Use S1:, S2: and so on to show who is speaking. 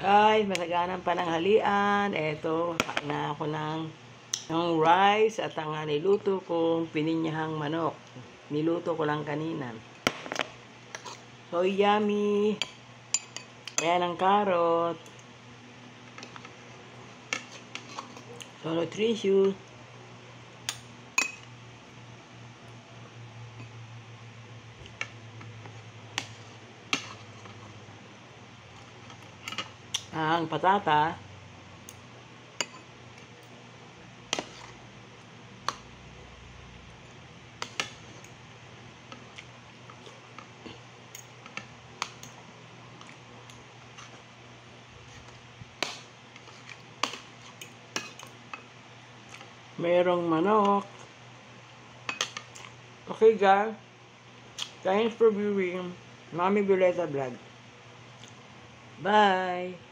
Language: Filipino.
S1: Ay, masaganang pananghalian. Eto, kain na ako ng rice at ang niluto kong pininyahang manok. Niluto ko lang kanina. So, yummy. Ayan ang carrot. So, nutritious. Ang patata. Merong manok. Okay guys, thanks for viewing Mami Violeta Vlog. Bye!